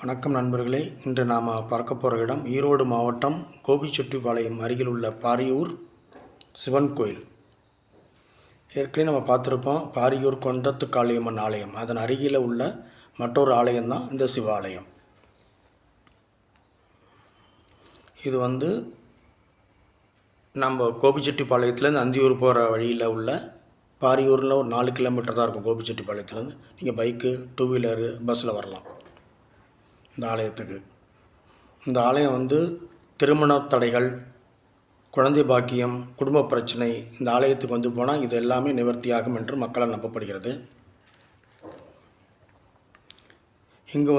வணக்கம் நண்பர்களே. இன்று நாம் பார்க்க போகிற இடம் ஈரோடு மாவட்டம் கோபிச்செட்டிப்பாளையம் அருகில் உள்ள பாரியூர் சிவன் கோயில். ஏற்கனவே நம்ம பார்த்துருப்போம் பாரியூர் கொண்டத்து காளியம்மன் ஆலயம். அதன் அருகில் உள்ள மற்றொரு ஆலயம்தான் இந்த சிவாலயம். இது நம்ம கோபிச்செட்டிப்பாளையத்துலேருந்து அந்தியூர் போகிற வழியில் உள்ள பாரியூரில் ஒரு 4 கிலோமீட்டர் தான் இருக்கும். கோபிச்செட்டிப்பாளையத்துலேருந்து நீங்கள் பைக்கு, 2 வீலரு, பஸ்ஸில் வரலாம் இந்த ஆலயத்துக்கு. இந்த ஆலயம் திருமண தடைகள், குழந்தை பாக்கியம், குடும்ப பிரச்சனை இந்த ஆலயத்துக்கு போனால் இது எல்லாமே நிவர்த்தியாகும் என்று மக்களால் நம்பப்படுகிறது. இங்கு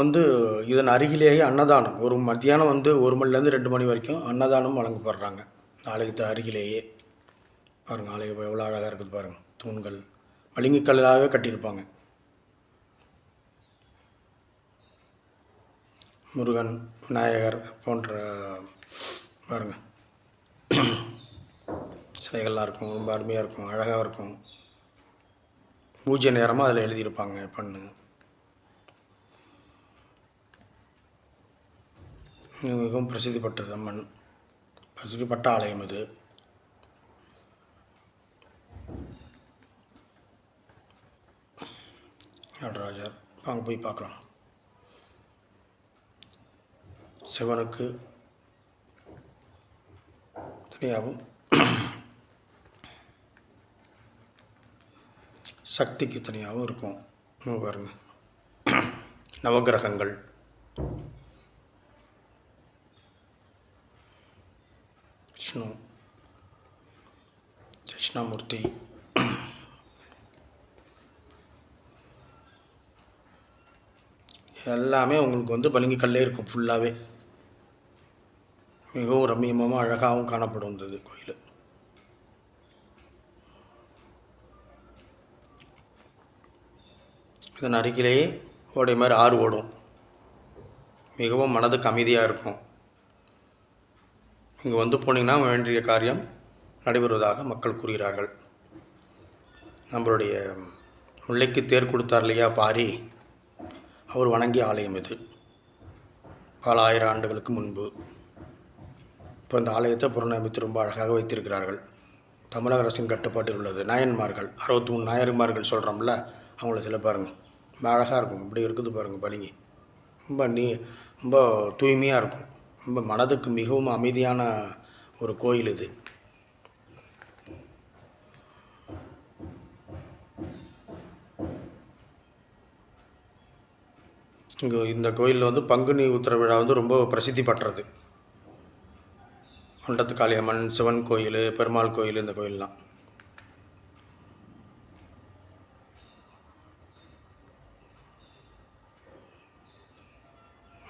இதன் அருகிலேயே அன்னதானம் ஒரு மத்தியானம் 1 மணிலேருந்து 2 மணி வரைக்கும் அன்னதானம் வழங்கப்படுறாங்க. இந்த ஆலயத்து அருகிலேயே பாருங்கள், ஆலயம் எவ்வளோ அழகாக இருக்குது பாருங்கள். தூண்கள் மலிங்கிக்கல்லாகவே கட்டியிருப்பாங்க. முருகன், விநாயகர் போன்ற பாருங்கள் சிலைகள்லாம் இருக்கும். ரொம்ப அருமையாக இருக்கும், அழகாக இருக்கும். பூஜை நேரமாக அதில் எழுதியிருப்பாங்க பண்ணு. மிகவும் பிரசித்தி பெற்றது அம்மன், பிரசித்திப்பட்ட ஆலயம் இது. நடராஜர் அங்கே போய் பார்க்கலாம். சிவனுக்கு தனியாகவும் சக்திக்கு தனியாகவும் இருக்கும். பாருங்கள், நவகிரகங்கள், விஷ்ணு, தட்சிணாமூர்த்தி, எல்லாமே உங்களுக்கு பளிங்குக்கல்லே இருக்கும். ஃபுல்லாகவே மிகவும் ரம்மியமாக அழகாகவும் காணப்படும் இந்த கோயில். இதன் அருகிலேயே ஓடை மாதிரி ஆறு ஓடும். மிகவும் மனதுக்கு அமைதியாக இருக்கும். இங்கே போனீங்கன்னா வேண்டிய காரியம் நடைபெறுவதாக மக்கள் கூறுகிறார்கள். நம்மளுடைய முல்லைக்கு தேர் கொடுத்தார் இல்லையா பாரி, அவர் வணங்கிய ஆலயம் இது. பல 1000 ஆண்டுகளுக்கு முன்பு. இப்போ இந்த ஆலயத்தை புறநமைத்து ரொம்ப அழகாக வைத்திருக்கிறார்கள். தமிழக அரசின் கட்டுப்பாட்டில் உள்ளது. நாயன்மார்கள் 63 நாயன்மார்கள் சொல்கிறோம்ல, அவங்கள சில பாருங்கள், ரொம்ப அழகாக இருக்கும். இப்படி இருக்குது பாருங்கள் பளிங்கு. ரொம்ப தூய்மையாக இருக்கும். ரொம்ப மனதுக்கு மிகவும் அமைதியான ஒரு கோயில் இது. இங்கே இந்த கோயிலில் பங்குனி உத்திர விழா ரொம்ப பிரசித்தி பெற்றது. கொண்டத்து காளியம்மன், சிவன் கோயில், பெருமாள் கோயில், இந்த கோயிலெலாம்.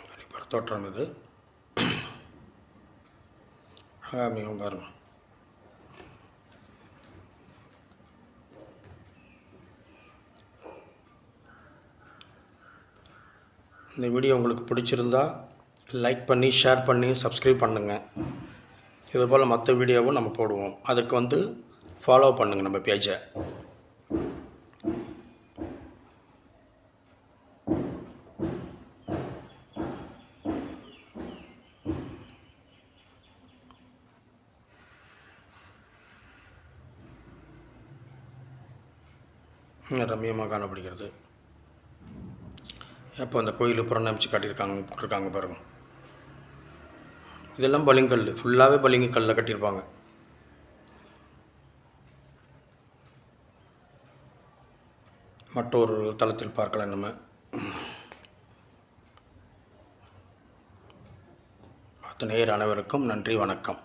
வெளிப்புற தோற்றம் இது. மிகவும் பாருங்கள். இந்த வீடியோ உங்களுக்கு பிடிச்சிருந்தா லைக் பண்ணி, ஷேர் பண்ணி, சப்ஸ்கிரைப் பண்ணுங்கள். இதுபோல் மற்ற வீடியோவும் நம்ம போடுவோம். அதுக்கு ஃபாலோ பண்ணுங்கள் நம்ம பேஜை. ரம்மியமாக காணப்படுகிறது. எப்போ அந்த கோயில் புறநமைச்சு போட்டிருக்காங்க பாருங்கள். இதெல்லாம் பளிங்கல், ஃபுல்லாகவே பளிங்கு கல்லில் கட்டியிருப்பாங்க. மற்றொரு தளத்தில் பார்க்கலாம் நம்ம. அத்தனை அனைவருக்கும் நன்றி, வணக்கம்.